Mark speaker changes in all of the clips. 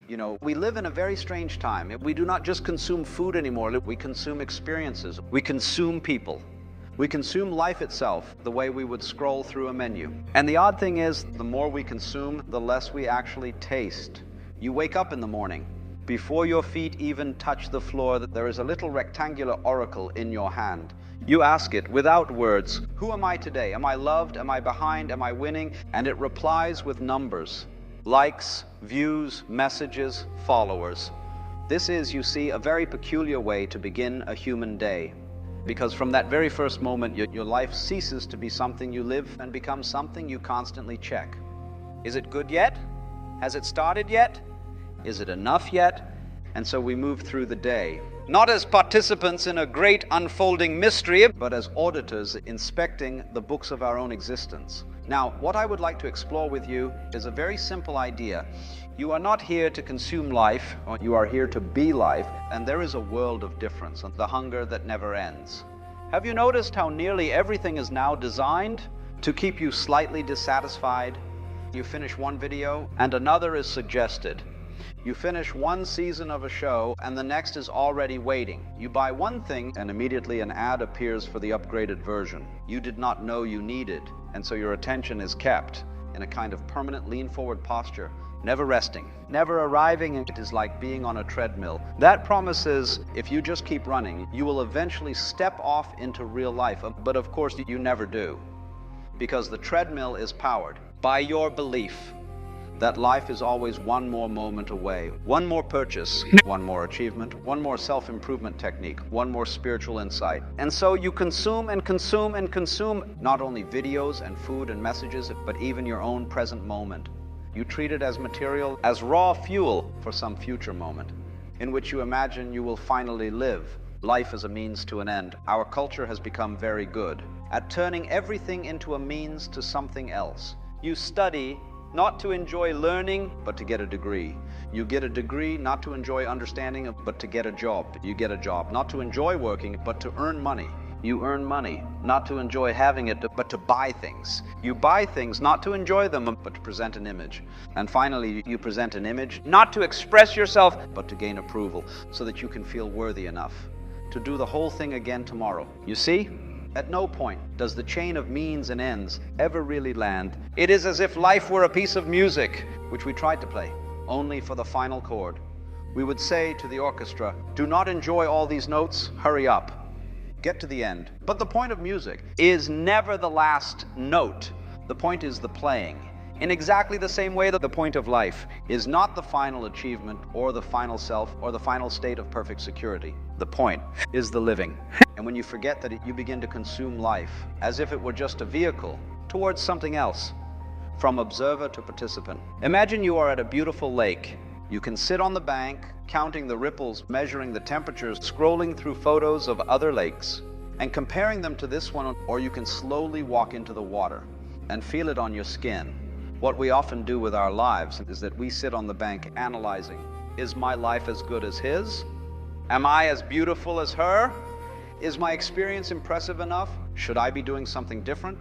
Speaker 1: We live in a very strange time. We do not just consume food anymore. We consume experiences. We consume people. We consume life itself the way we would scroll through a menu. And the odd thing is, the more we consume, the less we actually taste. You wake up in the morning. Before your feet even touch the floor, there is a little rectangular oracle in your hand. You ask it without words, who am I today? Am I loved? Am I behind? Am I winning? And it replies with numbers. Likes, views, messages, followers. This is, you see, a very peculiar way to begin a human day. Because from that very first moment, your life ceases to be something you live and becomes something you constantly check. Is it good yet? Has it started yet? Is it enough yet? And so we move through the day, not as participants in a great unfolding mystery, but as auditors inspecting the books of our own existence. Now, what I would like to explore with you is a very simple idea. You are not here to consume life, or you are here to be life, and there is a world of difference, the hunger that never ends. Have you noticed how nearly everything is now designed to keep you slightly dissatisfied? You finish one video, and another is suggested. You finish one season of a show, and the next is already waiting. You buy one thing, and immediately an ad appears for the upgraded version. You did not know you needed, and so your attention is kept in a kind of permanent lean-forward posture, never resting, never arriving. It is like being on a treadmill. That promises, if you just keep running, you will eventually step off into real life. But of course, you never do, because the treadmill is powered by your belief that life is always one more moment away, one more purchase, one more achievement, one more self-improvement technique, one more spiritual insight. And so you consume and consume and consume not only videos and food and messages, but even your own present moment. You treat it as material, as raw fuel for some future moment, in which you imagine you will finally live. Life as a means to an end. Our culture has become very good at turning everything into a means to something else. You study not to enjoy learning, but to get a degree. You get a degree not to enjoy understanding, but to get a job. You get a job not to enjoy working, but to earn money. You earn money not to enjoy having it, but to buy things. You buy things not to enjoy them, but to present an image. And finally, you present an image not to express yourself, but to gain approval, so that you can feel worthy enough to do the whole thing again tomorrow. You see? At no point does the chain of means and ends ever really land. It is as if life were a piece of music, which we tried to play, only for the final chord. We would say to the orchestra, do not enjoy all these notes, hurry up, get to the end. But the point of music is never the last note. The point is the playing. In exactly the same way that the point of life is not the final achievement or the final self or the final state of perfect security. The point is the living. And when you forget that, you begin to consume life as if it were just a vehicle towards something else, from observer to participant. Imagine you are at a beautiful lake. You can sit on the bank, counting the ripples, measuring the temperatures, scrolling through photos of other lakes, and comparing them to this one, or you can slowly walk into the water and feel it on your skin. What we often do with our lives is that we sit on the bank analyzing, is my life as good as his? Am I as beautiful as her? Is my experience impressive enough? Should I be doing something different?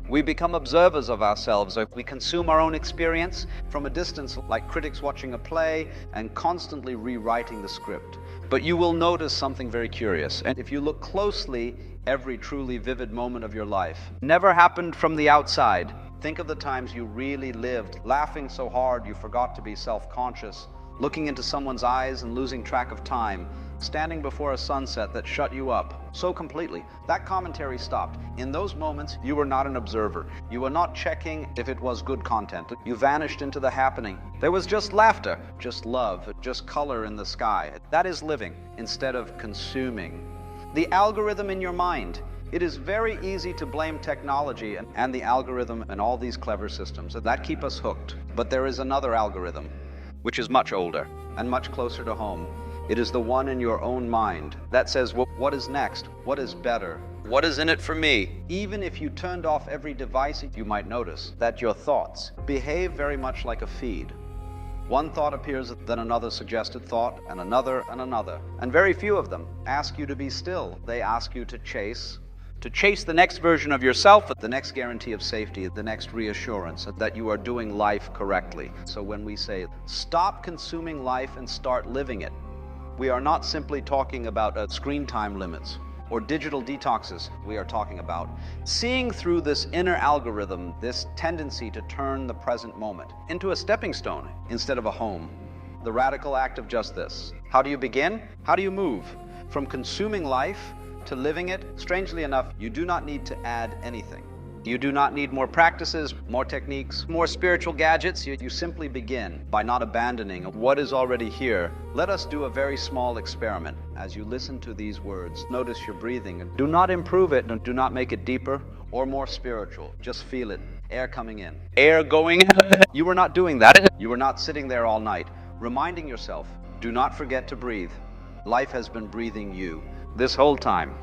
Speaker 1: We become observers of ourselves. We consume our own experience from a distance, like critics watching a play and constantly rewriting the script. But you will notice something very curious. And if you look closely, every truly vivid moment of your life never happened from the outside. Think of the times you really lived, laughing so hard you forgot to be self-conscious, looking into someone's eyes and losing track of time, standing before a sunset that shut you up so completely. That commentary stopped. In those moments, you were not an observer. You were not checking if it was good content. You vanished into the happening. There was just laughter, just love, just color in the sky. That is living instead of consuming. The algorithm in your mind. It is very easy to blame technology and the algorithm and all these clever systems that keep us hooked. But there is another algorithm, which is much older and much closer to home. It is the one in your own mind that says, well, what is next? What is better? What is in it for me? Even if you turned off every device, you might notice that your thoughts behave very much like a feed. One thought appears, then another suggested thought, and another, and another. And very few of them ask you to be still. They ask you to chase, to chase the next version of yourself, the next guarantee of safety, the next reassurance that you are doing life correctly. So when we say, stop consuming life and start living it, we are not simply talking about screen time limits or digital detoxes. We are talking about seeing through this inner algorithm, this tendency to turn the present moment into a stepping stone instead of a home. The radical act of just this. How do you begin? How do you move? From consuming life to living it, strangely enough, you do not need to add anything. You do not need more practices, more techniques, more spiritual gadgets. You simply begin by not abandoning what is already here. Let us do a very small experiment. As you listen to these words, notice your breathing. Do not improve it, and do not make it deeper or more spiritual. Just feel it. Air coming in, air going out. You were not doing that. You were not sitting there all night, reminding yourself, do not forget to breathe. Life has been breathing you this whole time.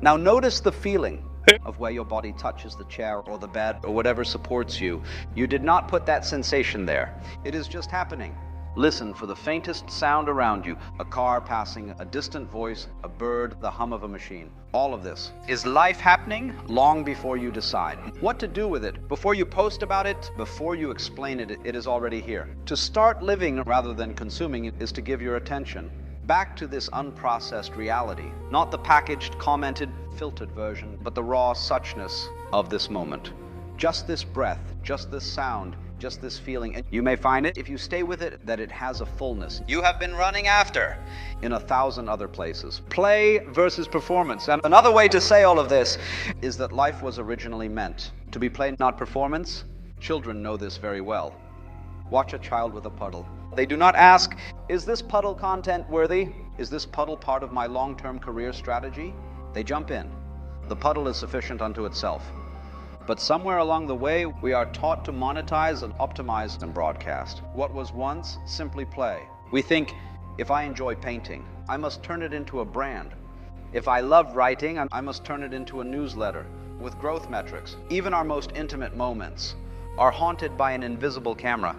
Speaker 1: Now notice the feeling of where your body touches the chair or the bed or whatever supports you. You did not put that sensation there. It is just happening. Listen for the faintest sound around you, a car passing, a distant voice, a bird, the hum of a machine. All of this. Is life happening long before you decide what to do with it? Before you post about it, before you explain it, it is already here. To start living rather than consuming is to give your attention back to this unprocessed reality, not the packaged, commented, filtered version, but the raw suchness of this moment. Just this breath, just this sound, just this feeling. And you may find it, if you stay with it, that it has a fullness you have been running after in 1,000 other places. Play versus performance. And another way to say all of this is that life was originally meant to be play, not performance. Children know this very well. Watch a child with a puddle. They do not ask, is this puddle content worthy? Is this puddle part of my long-term career strategy? They jump in. The puddle is sufficient unto itself. But somewhere along the way, we are taught to monetize and optimize and broadcast what was once simply play. We think, if I enjoy painting, I must turn it into a brand. If I love writing, I must turn it into a newsletter with growth metrics. Even our most intimate moments are haunted by an invisible camera.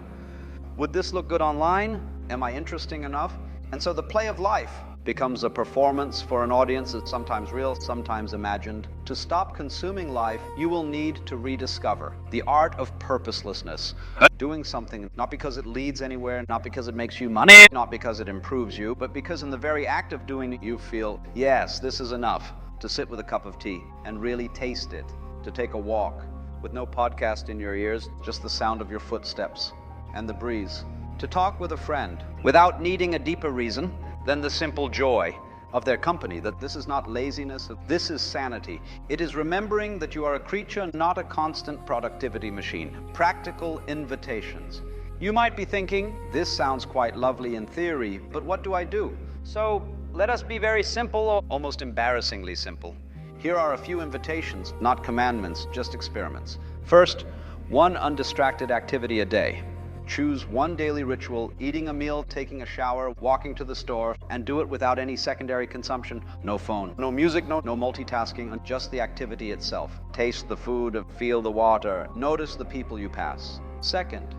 Speaker 1: Would this look good online? Am I interesting enough? And so the play of life becomes a performance for an audience that's sometimes real, sometimes imagined. To stop consuming life, you will need to rediscover the art of purposelessness. Doing something not because it leads anywhere, not because it makes you money, not because it improves you, but because in the very act of doing it, you feel, yes, this is enough. To sit with a cup of tea and really taste it. To take a walk with no podcast in your ears, just the sound of your footsteps and the breeze. To talk with a friend without needing a deeper reason than the simple joy of their company, that this is not laziness, this is sanity. It is remembering that you are a creature, not a constant productivity machine. Practical invitations. You might be thinking, this sounds quite lovely in theory, but what do I do? So let us be very simple, almost embarrassingly simple. Here are a few invitations, not commandments, just experiments. First, one undistracted activity a day. Choose one daily ritual, eating a meal, taking a shower, walking to the store, and do it without any secondary consumption. No phone, no music, no multitasking, just the activity itself. Taste the food, feel the water, notice the people you pass. Second,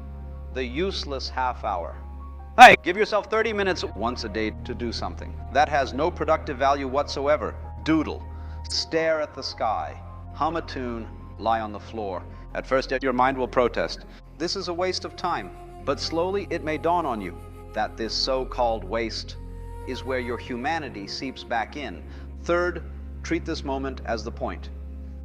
Speaker 1: the useless half hour. Hey, give yourself 30 minutes once a day to do something. That has no productive value whatsoever. Doodle, stare at the sky, hum a tune, lie on the floor. At first, your mind will protest. This is a waste of time, but slowly it may dawn on you that this so-called waste is where your humanity seeps back in. Third, treat this moment as the point.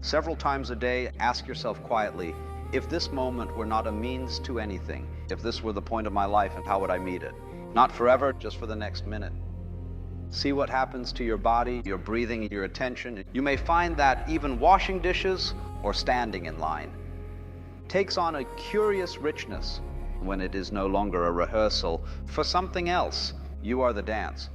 Speaker 1: Several times a day, ask yourself quietly, if this moment were not a means to anything, if this were the point of my life, and how would I meet it? Not forever, just for the next minute. See what happens to your body, your breathing, your attention. You may find that even washing dishes or standing in line takes on a curious richness when it is no longer a rehearsal for something else. You are the dance.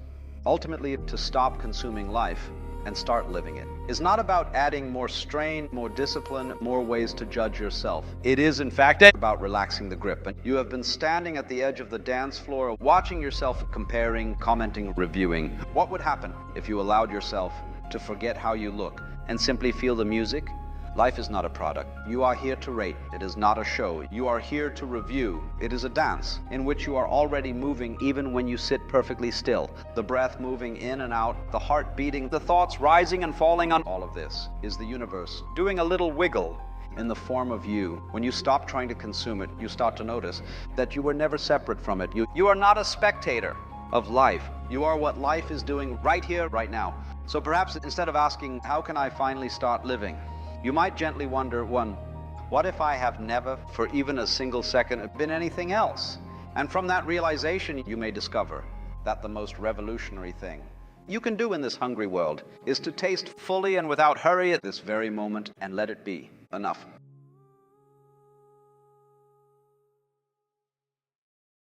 Speaker 1: Ultimately, to stop consuming life and start living it is not about adding more strain, more discipline, more ways to judge yourself. It is, in fact, about relaxing the grip. And you have been standing at the edge of the dance floor, watching yourself, comparing, commenting, reviewing. What would happen if you allowed yourself to forget how you look and simply feel the music? Life is not a product. You are here to rate. It is not a show. You are here to review. It is a dance in which you are already moving even when you sit perfectly still. The breath moving in and out, the heart beating, the thoughts rising and falling on. All of this is the universe doing a little wiggle in the form of you. When you stop trying to consume it, you start to notice that you were never separate from it. You are not a spectator of life. You are what life is doing right here, right now. So perhaps instead of asking, how can I finally start living? You might gently wonder, one, what if I have never, for even a single second, been anything else? And from that realization, you may discover that the most revolutionary thing you can do in this hungry world is to taste fully and without hurry at this very moment and let it be enough.